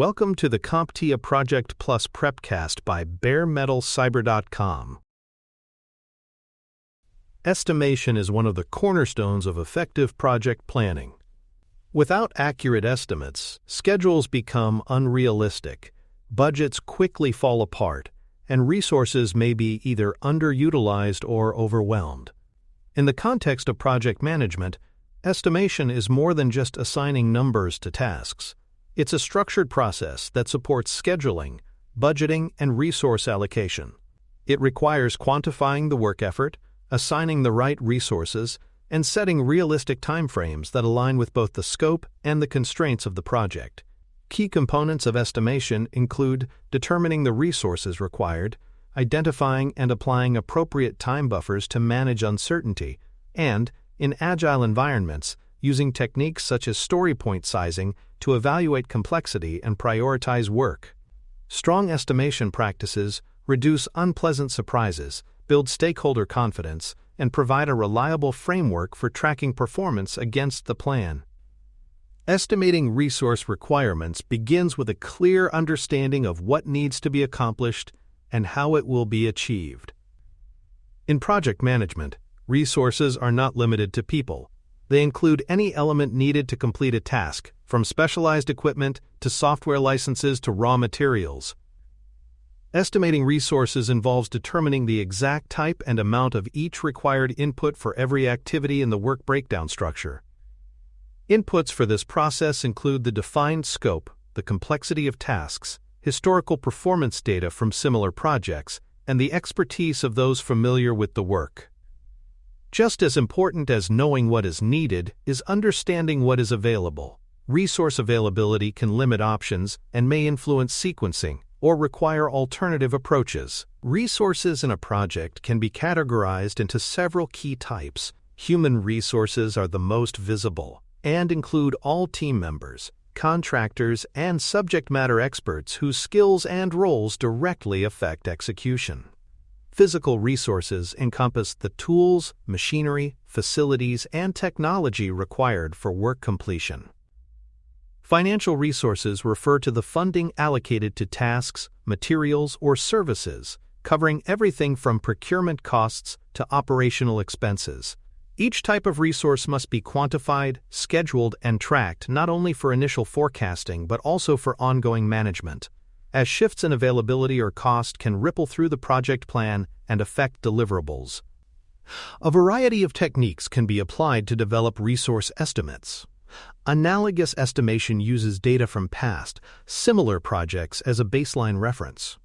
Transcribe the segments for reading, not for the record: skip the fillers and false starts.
Welcome to the CompTIA Project Plus prepcast by baremetalcyber.com. Estimation is one of the cornerstones of effective project planning. Without accurate estimates, schedules become unrealistic, budgets quickly fall apart, and resources may be either underutilized or overwhelmed. In the context of project management, estimation is more than just assigning numbers to tasks. It's a structured process that supports scheduling, budgeting, and resource allocation. It requires quantifying the work effort, assigning the right resources, and setting realistic timeframes that align with both the scope and the constraints of the project. Key components of estimation include determining the resources required, identifying and applying appropriate time buffers to manage uncertainty, and, in Agile environments, using techniques such as story point sizing to evaluate complexity and prioritize work. Strong estimation practices reduce unpleasant surprises, build stakeholder confidence, and provide a reliable framework for tracking performance against the plan. Estimating resource requirements begins with a clear understanding of what needs to be accomplished and how it will be achieved. In project management, resources are not limited to people. They include any element needed to complete a task, from specialized equipment to software licenses to raw materials. Estimating resources involves determining the exact type and amount of each required input for every activity in the work breakdown structure. Inputs for this process include the defined scope, the complexity of tasks, historical performance data from similar projects, and the expertise of those familiar with the work. Just as important as knowing what is needed is understanding what is available. Resource availability can limit options and may influence sequencing or require alternative approaches. Resources in a project can be categorized into several key types. Human resources are the most visible and include all team members, contractors, and subject matter experts whose skills and roles directly affect execution. Physical resources encompass the tools, machinery, facilities, and technology required for work completion. Financial resources refer to the funding allocated to tasks, materials, or services, covering everything from procurement costs to operational expenses. Each type of resource must be quantified, scheduled, and tracked not only for initial forecasting but also for ongoing management, as shifts in availability or cost can ripple through the project plan and affect deliverables. A variety of techniques can be applied to develop resource estimates. Analogous estimation uses data from past, similar projects as a baseline reference.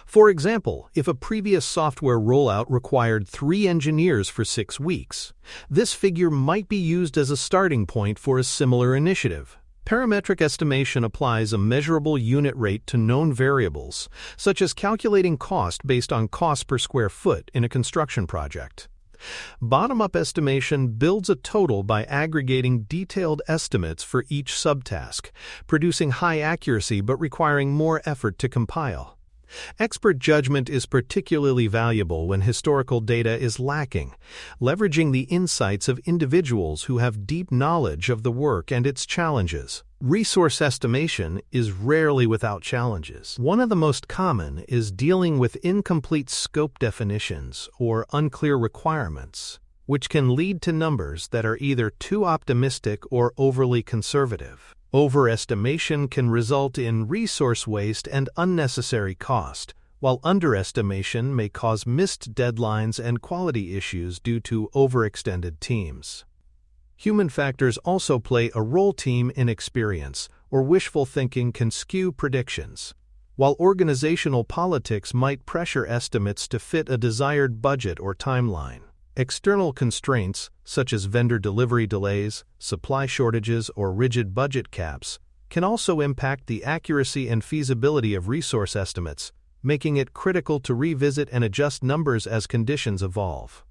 For example, if a previous software rollout required 3 engineers for 6 weeks, this figure might be used as a starting point for a similar initiative. Parametric estimation applies a measurable unit rate to known variables, such as calculating cost based on cost per square foot in a construction project. Bottom-up estimation builds a total by aggregating detailed estimates for each subtask, producing high accuracy but requiring more effort to compile. Expert judgment is particularly valuable when historical data is lacking, leveraging the insights of individuals who have deep knowledge of the work and its challenges. Resource estimation is rarely without challenges. One of the most common is dealing with incomplete scope definitions or unclear requirements, which can lead to numbers that are either too optimistic or overly conservative. Overestimation can result in resource waste and unnecessary cost, while underestimation may cause missed deadlines and quality issues due to overextended teams. Human factors also play a role. Team inexperience or wishful thinking can skew predictions, while organizational politics might pressure estimates to fit a desired budget or timeline. External constraints, such as vendor delivery delays, supply shortages, or rigid budget caps, can also impact the accuracy and feasibility of resource estimates, making it critical to revisit and adjust numbers as conditions evolve.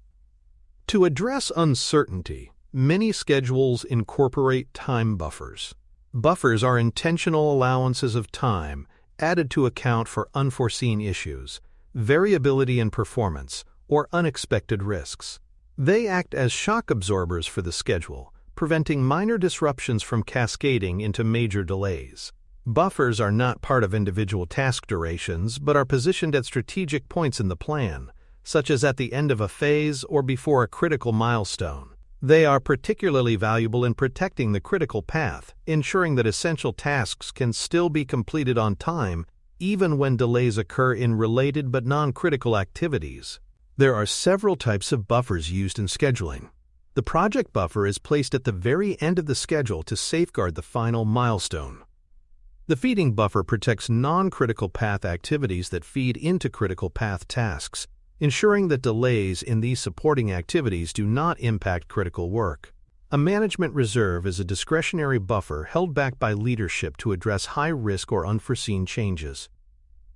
To address uncertainty, many schedules incorporate time buffers. Buffers are intentional allowances of time added to account for unforeseen issues, variability in performance, or unexpected risks. They act as shock absorbers for the schedule, preventing minor disruptions from cascading into major delays. Buffers are not part of individual task durations but are positioned at strategic points in the plan, such as at the end of a phase or before a critical milestone. They are particularly valuable in protecting the critical path, ensuring that essential tasks can still be completed on time, even when delays occur in related but non-critical activities. There are several types of buffers used in scheduling. The project buffer is placed at the very end of the schedule to safeguard the final milestone. The feeding buffer protects non-critical path activities that feed into critical path tasks, ensuring that delays in these supporting activities do not impact critical work. A management reserve is a discretionary buffer held back by leadership to address high-risk or unforeseen changes.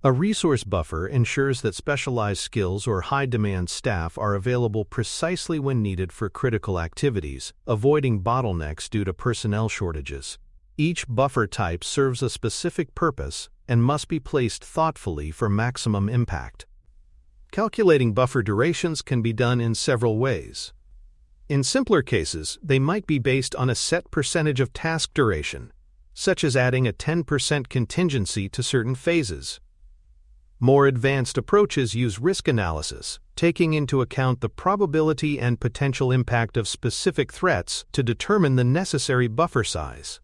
A resource buffer ensures that specialized skills or high-demand staff are available precisely when needed for critical activities, avoiding bottlenecks due to personnel shortages. Each buffer type serves a specific purpose and must be placed thoughtfully for maximum impact. Calculating buffer durations can be done in several ways. In simpler cases, they might be based on a set percentage of task duration, such as adding a 10% contingency to certain phases. More advanced approaches use risk analysis, taking into account the probability and potential impact of specific threats to determine the necessary buffer size.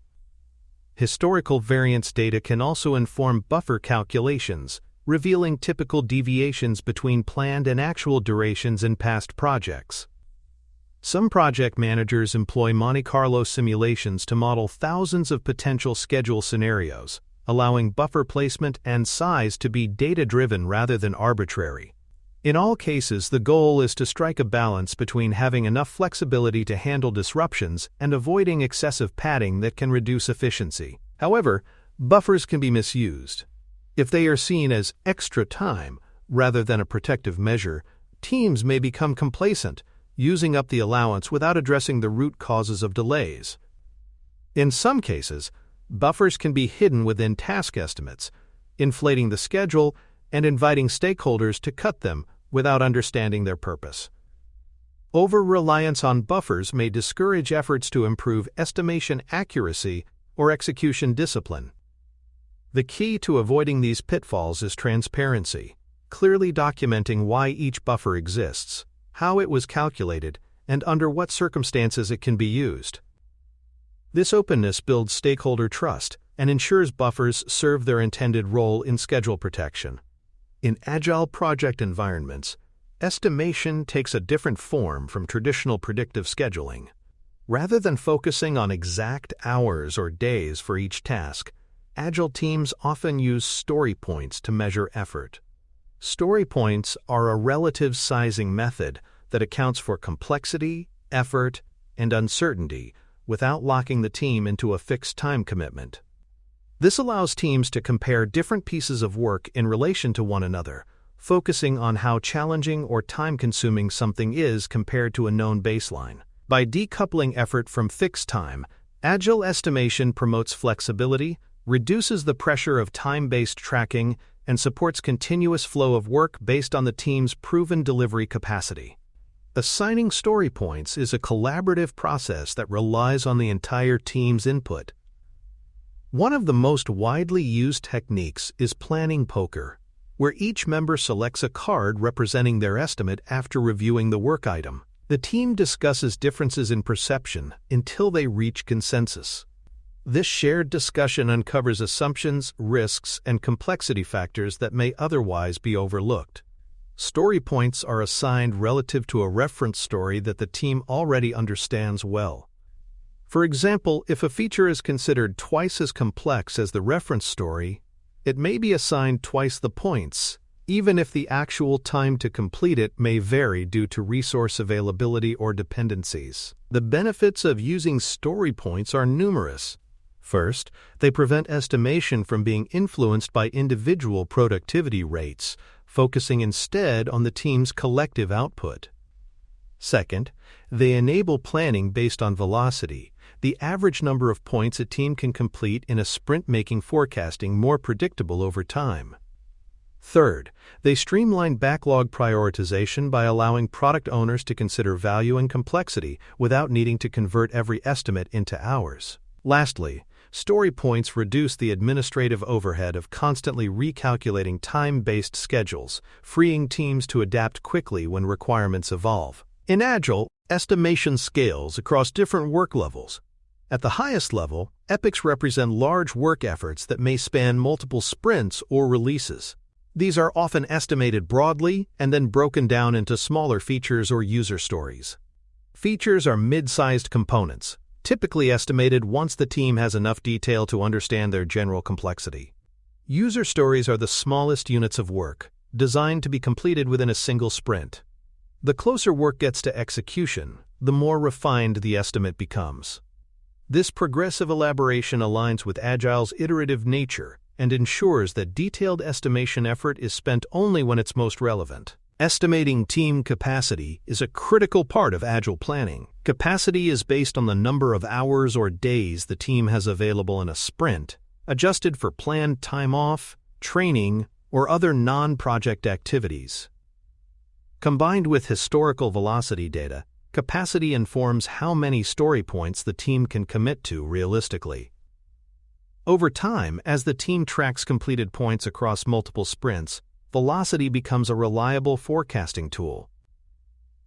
Historical variance data can also inform buffer calculations, revealing typical deviations between planned and actual durations in past projects. Some project managers employ Monte Carlo simulations to model thousands of potential schedule scenarios, allowing buffer placement and size to be data-driven rather than arbitrary. In all cases, the goal is to strike a balance between having enough flexibility to handle disruptions and avoiding excessive padding that can reduce efficiency. However, buffers can be misused. If they are seen as extra time rather than a protective measure, teams may become complacent, using up the allowance without addressing the root causes of delays. In some cases, buffers can be hidden within task estimates, inflating the schedule and inviting stakeholders to cut them without understanding their purpose. Over-reliance on buffers may discourage efforts to improve estimation accuracy or execution discipline. The key to avoiding these pitfalls is transparency, clearly documenting why each buffer exists, how it was calculated, and under what circumstances it can be used. This openness builds stakeholder trust and ensures buffers serve their intended role in schedule protection. In Agile project environments, estimation takes a different form from traditional predictive scheduling. Rather than focusing on exact hours or days for each task, Agile teams often use story points to measure effort. Story points are a relative sizing method that accounts for complexity, effort, and uncertainty without locking the team into a fixed time commitment. This allows teams to compare different pieces of work in relation to one another, focusing on how challenging or time-consuming something is compared to a known baseline. By decoupling effort from fixed time, Agile estimation promotes flexibility, reduces the pressure of time-based tracking, and supports continuous flow of work based on the team's proven delivery capacity. Assigning story points is a collaborative process that relies on the entire team's input. One of the most widely used techniques is planning poker, where each member selects a card representing their estimate after reviewing the work item. The team discusses differences in perception until they reach consensus. This shared discussion uncovers assumptions, risks, and complexity factors that may otherwise be overlooked. Story points are assigned relative to a reference story that the team already understands well. For example, if a feature is considered twice as complex as the reference story, it may be assigned twice the points, even if the actual time to complete it may vary due to resource availability or dependencies. The benefits of using story points are numerous. First, they prevent estimation from being influenced by individual productivity rates, focusing instead on the team's collective output. Second, they enable planning based on velocity, the average number of points a team can complete in a sprint, making forecasting more predictable over time. Third, they streamline backlog prioritization by allowing product owners to consider value and complexity without needing to convert every estimate into hours. Lastly, story points reduce the administrative overhead of constantly recalculating time-based schedules, freeing teams to adapt quickly when requirements evolve. In Agile, estimation scales across different work levels. At the highest level, epics represent large work efforts that may span multiple sprints or releases. These are often estimated broadly and then broken down into smaller features or user stories. Features are mid-sized components, typically estimated once the team has enough detail to understand their general complexity. User stories are the smallest units of work, designed to be completed within a single sprint. The closer work gets to execution, the more refined the estimate becomes. This progressive elaboration aligns with Agile's iterative nature and ensures that detailed estimation effort is spent only when it's most relevant. Estimating team capacity is a critical part of Agile planning. Capacity is based on the number of hours or days the team has available in a sprint, adjusted for planned time off, training, or other non-project activities. Combined with historical velocity data, capacity informs how many story points the team can commit to realistically. Over time, as the team tracks completed points across multiple sprints, velocity becomes a reliable forecasting tool.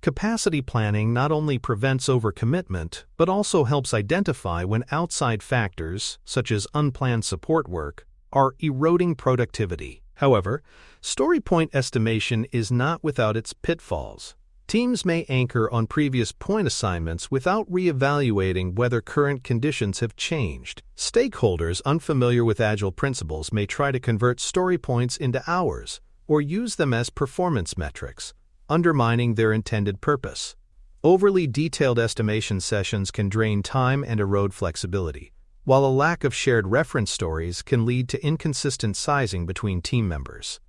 Capacity planning not only prevents overcommitment, but also helps identify when outside factors, such as unplanned support work, are eroding productivity. However, story point estimation is not without its pitfalls. Teams may anchor on previous point assignments without re-evaluating whether current conditions have changed. Stakeholders unfamiliar with Agile principles may try to convert story points into hours or use them as performance metrics, undermining their intended purpose. Overly detailed estimation sessions can drain time and erode flexibility, while a lack of shared reference stories can lead to inconsistent sizing between team members.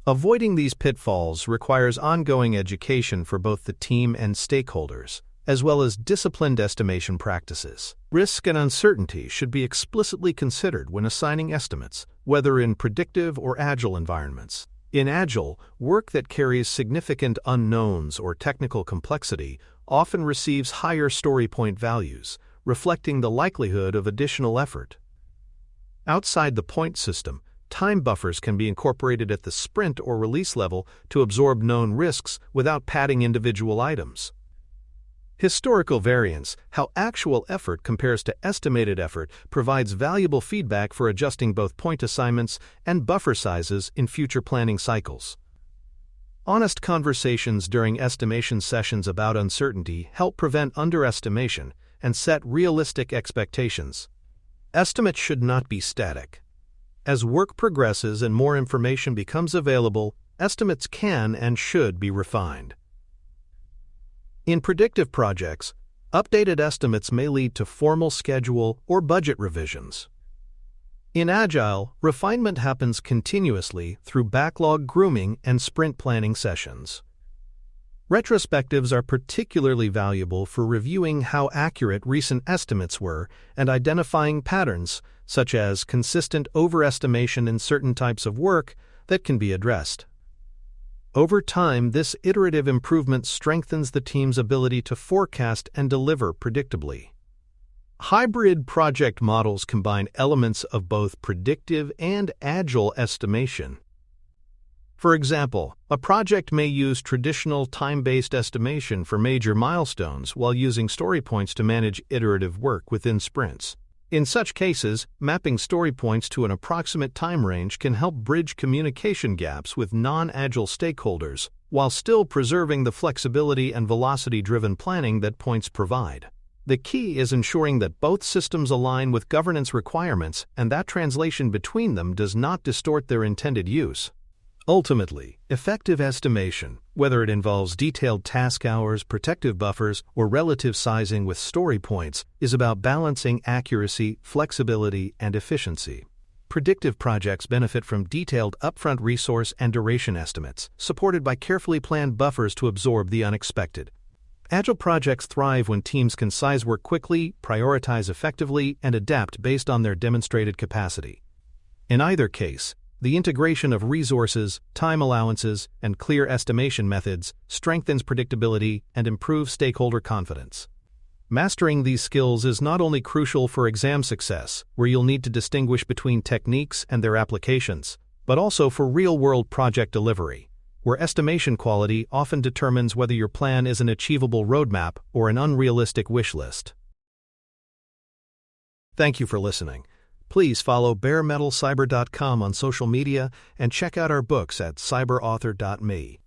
Avoiding these pitfalls requires ongoing education for both the team and stakeholders, as well as disciplined estimation practices. Risk and uncertainty should be explicitly considered when assigning estimates, whether in predictive or Agile environments. In Agile, work that carries significant unknowns or technical complexity often receives higher story point values, reflecting the likelihood of additional effort. Outside the point system, time buffers can be incorporated at the sprint or release level to absorb known risks without padding individual items. Historical variance, how actual effort compares to estimated effort, provides valuable feedback for adjusting both point assignments and buffer sizes in future planning cycles. Honest conversations during estimation sessions about uncertainty help prevent underestimation and set realistic expectations. Estimates should not be static. As work progresses and more information becomes available, estimates can and should be refined. In predictive projects, updated estimates may lead to formal schedule or budget revisions. In Agile, refinement happens continuously through backlog grooming and sprint planning sessions. Retrospectives are particularly valuable for reviewing how accurate recent estimates were and identifying patterns, such as consistent overestimation in certain types of work, that can be addressed. Over time, this iterative improvement strengthens the team's ability to forecast and deliver predictably. Hybrid project models combine elements of both predictive and Agile estimation. For example, a project may use traditional time-based estimation for major milestones while using story points to manage iterative work within sprints. In such cases, mapping story points to an approximate time range can help bridge communication gaps with non-Agile stakeholders while still preserving the flexibility and velocity-driven planning that points provide. The key is ensuring that both systems align with governance requirements and that translation between them does not distort their intended use. Ultimately, effective estimation, whether it involves detailed task hours, protective buffers, or relative sizing with story points, is about balancing accuracy, flexibility, and efficiency. Predictive projects benefit from detailed upfront resource and duration estimates, supported by carefully planned buffers to absorb the unexpected. Agile projects thrive when teams can size work quickly, prioritize effectively, and adapt based on their demonstrated capacity. In either case, the integration of resources, time allowances, and clear estimation methods strengthens predictability and improves stakeholder confidence. Mastering these skills is not only crucial for exam success, where you'll need to distinguish between techniques and their applications, but also for real-world project delivery, where estimation quality often determines whether your plan is an achievable roadmap or an unrealistic wish list. Thank you for listening. Please follow baremetalcyber.com on social media and check out our books at cyberauthor.me.